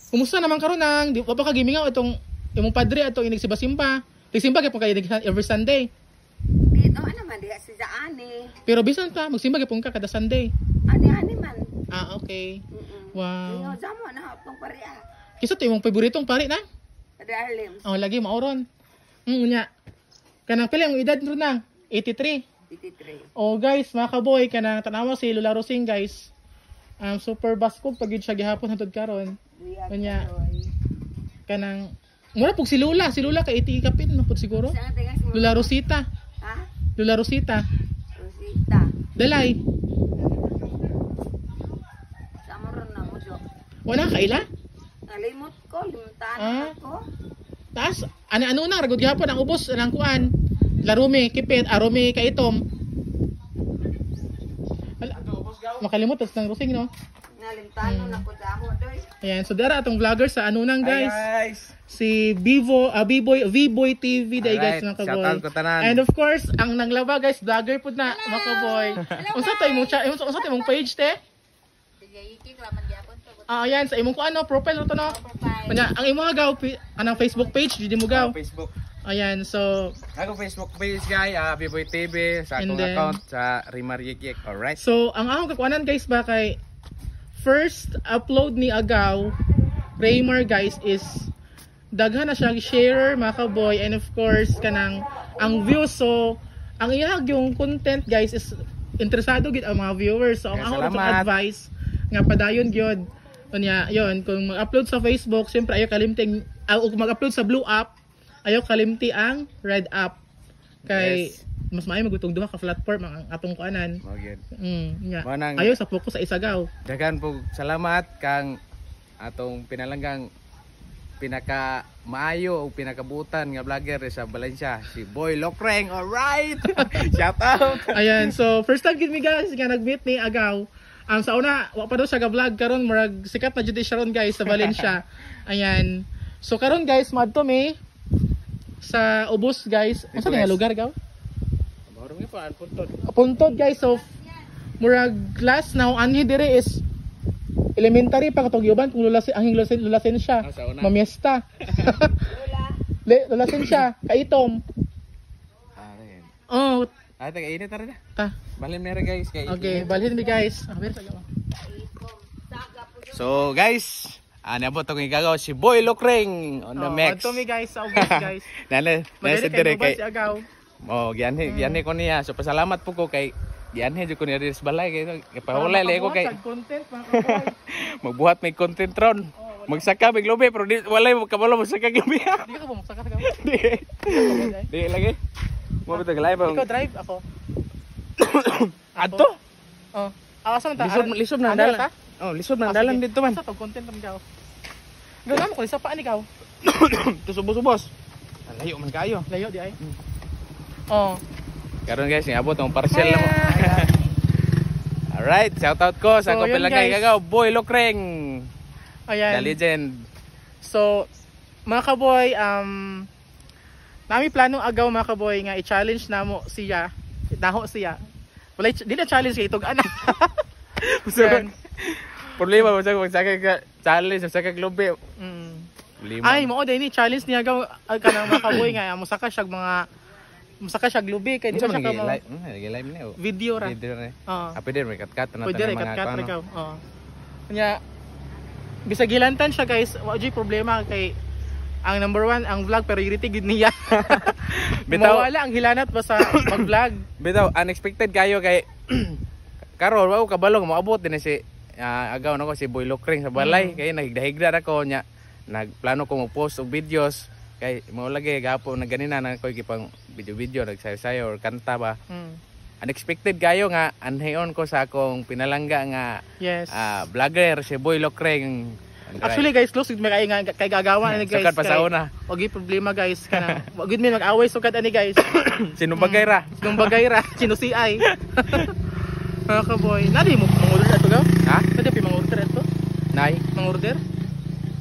Kumusta naman karon nang di pa ka gimingaw itong imong padre atong inigsimba-simba. Tigsimba kay pagka every Sunday. Dito ano man diha si Jaani. Pero bisan pa magsimba kay ka kada Sunday. Ani man. Ah, okay. Wow. Yo samo na pang pareha. Kisa to imong paboritong pari na? Darlim. Oh, lagi maoron. Unya. Kanang pila imong edad ron nang? 83. 83. Oh guys, mga kaboy, kanang tanawa si Lola Rosing guys. Super baskog pag yun siya gihapon hantod karon. Kanya kanang mura pug si Lola kay iti kapit no pud siguro. Lola Rosita. Ha? Lola Rosita. Rosita. Dalay. Samo ron na mo jo. Wala kaila? Nalimot ko, limutan ko. Taas ano na ragod gihapon ang ubos nang kuan. Larumi kipit, arumi kaitom. Makalimot tas nang Rosing no. Nalimtan na ko damo doy. Ayan, so dara atong vlogger sa ano nang guys. Hi guys. Si V-Boy TV day guys mga kaboy. Shoutout ko tanan. And of course, ang nanglaba guys, vlogger pud na mga kaboy. Unsa tay imong page te? Ayan sa imong kuan no, profile to no. Kanya ang imong hagaw anang Facebook page di mo gaw. Facebook. Ayan, so Ako Facebook page guys, V-Boy TV sa akong account sa Rimar Yikik. Alright. so ang akong kakuanan guys ba kay first upload ni Agaw Raymar guys is daghan na siyang sharer mga kaboy, and of course kanang ang views, so ang iyahag yung content guys is interesado gid ang mga viewers, so ang ako sa advice nga padayon gyud unya yon kung mag-upload sa Facebook syempre ayo kalimting kung mag-upload sa blue app ayo kalimti ang red app kay mas maayo magutong duha ka platform ang atong kuanan. Nya. Ayo sa focus sa isagaw. Daghan po salamat kang atong pinalanggang pinaka maayo o pinakabutan nga vlogger sa Valencia, si Boy Locreng. Alright. Shout out. Ayan, so first time gid mi guys nga nag-meet ni Agaw. Sa una wa pa daw siya ga-vlog karon murag sikat na jud siya ron guys sa Valencia. Ayan. So karon guys madto mi sa Ubos guys. Unsa nga lugar gaw? Puntod guys, so murag class now anhi dire is elementary pa katong yuban kung lulasen siya mamiesta. Lulasen siya kaitom. Oh, ay taga init ra na. Balhin mi guys kay. Okay, balhin mi guys. So guys, nabot tong igagaw si Boy Locreng on the mix. Adto mi guys sa Ubos guys. Nana dire kay. Si Agaw. Oh, gianhi ko niya. So pasalamat po ko kay gianhi jud ko niya sa balay kay pahulay le ko kay content mga magbuhat may content ron. Magsaka mig lobe pero di walay kabalo magsaka gabi. Di ka ba magsaka ka? Di lagi. Mo bitag live ba? Ikaw drive ako. Adto? Oh. Awasan ta. Lisod na dalan. Oh, lisod na dalan dito man. Sa tong content man gaw. Ganaw mo ko isa pa ani gaw. Tusubos-ubos. Layo man kayo. Layo di ay. Oh. Karon guys, niabot ang parcel na mo. Alright, shout out ko sa akong pilangay kagaw, Boy Locreng. Ayan. The legend. So, mga kaboy, nami planong agaw mga kaboy nga i-challenge namo siya. Daho siya. Wala di na challenge kay tug-ana. So, problema mo sa challenge sa kag lobe. Ay, mo day ni challenge niya agaw kanang mga kaboy nga musaka siya mga musaka siya lubi kay di siya ka live ni video ra. Pwede rin cut na pwede rin cut ikaw. Kanya bisag gilantan siya guys, wa jud problema kay ang number 1 ang vlog priority gid niya. Bitaw wala ang hilanat ba sa pag-vlog. Bitaw unexpected kayo kay karon wa ko kabalo moabot din si agaw nako si Boy Locreng sa balay kay nahigda-higda ra ko nya nagplano ko mo-post og videos kay mo lagi gahapon na ganina na ko gipang video nagsayo-sayo or kanta ba. Unexpected kayo nga anhayon ko sa akong pinalangga nga vlogger si Boy Locreng. Actually guys, close gid kay nga kay gagawan ani guys. Sukad pa sa una. Wag problema guys kana. Wag gid mi mag-away sukad ani guys. Sino bagay ra? Sino si ay. Mga kaboy, nadi mo mang-order ato gaw? Ha? Nadi pa mang-order ato? Nay, mang-order?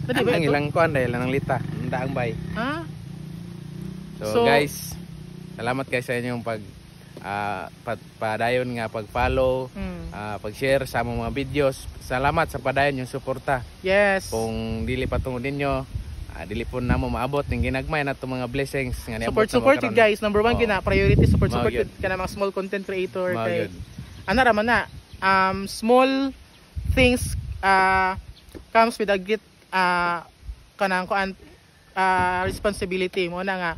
Nadi ba ang ilang kuan dahil lang lita, daang bay. Ha? So guys, salamat guys sa inyong pag padayon nga pag-follow, pag-share sa among mga videos. Salamat sa padayon yung suporta. Yes. Kung dili patungod ninyo, dili po namo maabot ning ginagmay nato mga blessings nga niabot Support it guys. Number 1 gina priority support Mao it kana mga small content creator Mao kay gyud. ana ra man na small things comes with a great kanang kuan responsibility mo na nga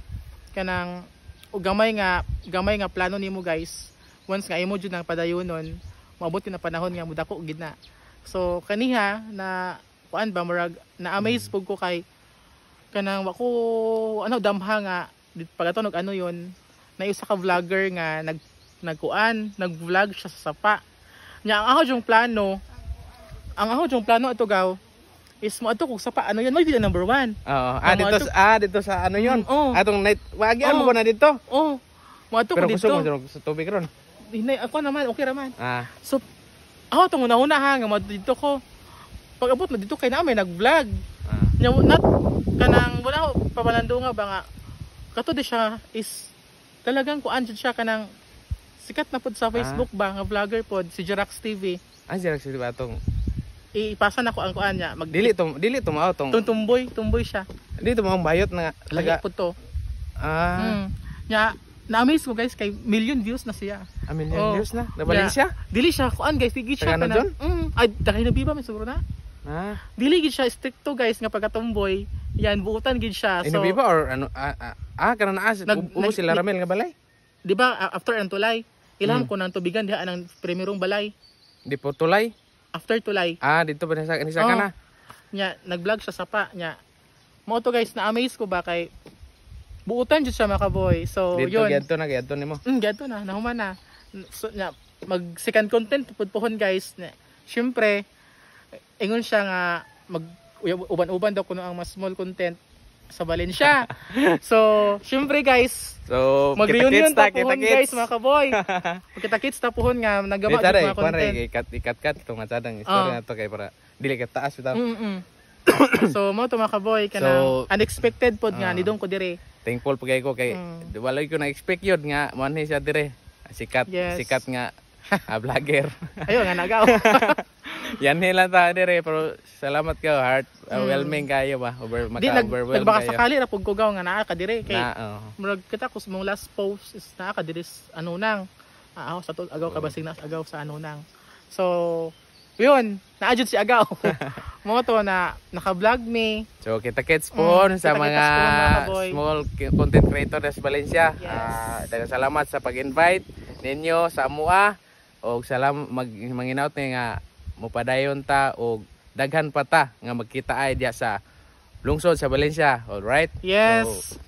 kanang ug gamay nga plano nimo guys. Once nga imo jud nang padayonon, maabot na panahon nga mudako gid na. So kaniha na kuan ba murag na amaze pug ko kay kanang wako ano damha nga pagatunog ano yon na usa ka vlogger nga nag-vlog siya sa sapa. Nya ang ako jung plano ito gaw is mo ato kog sapa ano yon mo video number 1. Oo. Dito sa ano yon. Atong night wagi mo ba na dito? Oh. Mo ato ko Pero dito. gusto mo sa tubig ron. Hinay ako naman okay raman. So ako tong una ha nga mo dito ko. Pag abot na dito kay na may nag-vlog. Nya not kanang wala ko papalandunga ba nga kato di siya is talagang kuan jud siya kanang sikat na pod sa Facebook ba nga vlogger pod si Jerax TV. Jerax TV atong Ipasa na ko ang kuan niya. Dili to mao tong tumboy siya. Dito mo ang bayot na Laga pod to. Nya na-amaze ko guys kay million views na siya. Million views na. Nabalin siya? Dili siya kuan guys, dili siya kanang ay dahil na biba may siguro na. Dili gid siya stricto guys nga pagkatumboy. Yan buutan gid siya. So ba or ano kana naa ubo sila Ramel nga balay? Di ba after ang tulay, ilham ko nang tubigan diha ang primerong balay. Di po tulay? After tulay. Dito ba nisa kana? Nya nag-vlog siya sa pa nya. Mo to guys na-amaze ko ba kay buutan jud siya mga kaboy. So dito, yun. Gadto nimo. Gadto na, nahuman na. So nya mag second content pudpuhon guys. Syempre ingon siya nga mag uban-uban daw kuno ang mas small content sa Valencia. So, syempre guys, mag-reunion ta pohon guys mga kaboy. Kita-kits ta pohon nga nagama jud mga content. Ikat-kat tong atadang istorya nato kay para dili ka taas bitaw. So, mo to mga kaboy kana unexpected pod nga nidong ko dire. Thankful pagay ko kay wala ko na expect yun nga manhi siya dire. Sikat nga vlogger. Ayo nga nagaw. Yan nila ta dire pero salamat ka heart overwhelming kayo ba overwhelmed kayo. Sakali ra pug kugaw nga naa ka dire kay murag kita ko mong last post is naa ka dire ano nang sa agaw ka basig na agaw sa ano nang. So yun, naadjud si agaw. Mo to na naka-vlog me. So kita-kits po sa mga small content creator sa Valencia. Daghang salamat sa pag-invite ninyo sa amua og salamat manginaut nga mopadayon ta og daghan pa ta nga magkita ay diya sa lungsod sa Valencia. All right? Yes. So,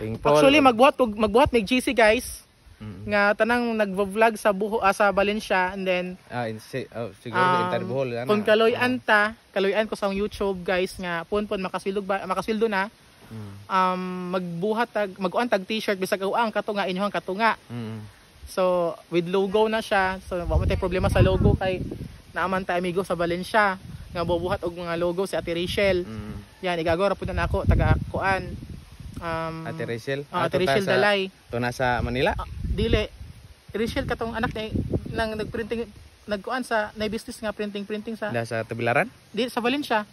thankful. Actually magbuhat mig GC guys. Nga tanang nagvo-vlog sa sa Valencia and then siguro interbohol kung kaloyan ko sa YouTube guys nga pun makasildo na. Magbuhat mag-uan tag t-shirt bisag ang katunga inyohang katunga. So with logo na siya. So wa mo tay problema sa logo kay naaman ta amigo sa Valencia nga bubuhat og mga logo si Ate Rachel. Yan igagawa ra pud na ako taga kuan. Ate Rachel. Ate Rachel Dalay. To nasa Manila? Dili. Rachel katong anak ni nang nagprinting nagkuan sa na business nga printing sa sa Tubilaran? Di sa Valencia.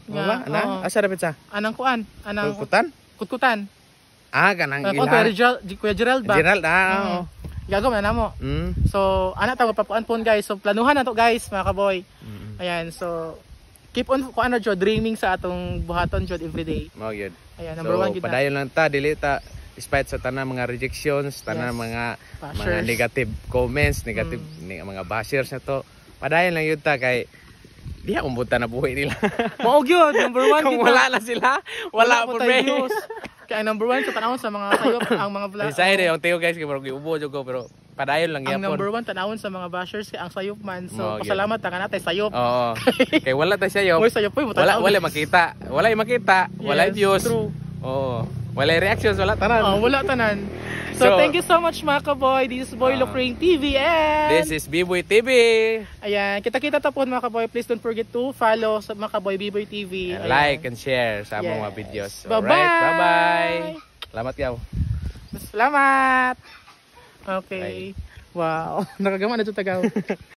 Nga ana asa dapat sa? Anang kuan? Anang Kutkutan. Kanang Kuya Gerald ba? Gerald Gagawin na mo. So, ana ta papuan pon guys. So, planuhan na to guys, mga kaboy. Ayan, so keep on ko ano jud dreaming sa atong buhaton jud everyday. Mao gyud. Ayan, number 1 gid. Padayon lang ta dili ta despite sa tanang mga rejections, tanang mga negative comments, negative mga bashers na to. Padayon lang yun ta kay diha umbutan na buhay nila. Mao gyud, number 1 kung wala na sila, wala po views. Kaya number 1 sa tanawon sa mga sayop ang mga vlog. Design yung tayo guys kay barog ubo jud ko pero padayon lang yapon. Ang number 1 tanawon sa mga bashers kay ang sayop man. So pasalamat ta kanatay sayop. Oo. Kay wala ta sayop. Moy sayop mo wala makita. Wala makita, wala views. True. Oo. Wala reactions, wala tanan. Wala tanan. So thank you so much mga kaboy. This is Boy Locring TV and this is B-Boy TV. Ayan, kita-kita tapon mga kaboy. Please don't forget to follow sa mga kaboy B-Boy TV. Like and share sa mga videos. Bye-bye. Bye-bye. Salamat yaw. Salamat. Okay. Wow. Nakagama na ito tagaw.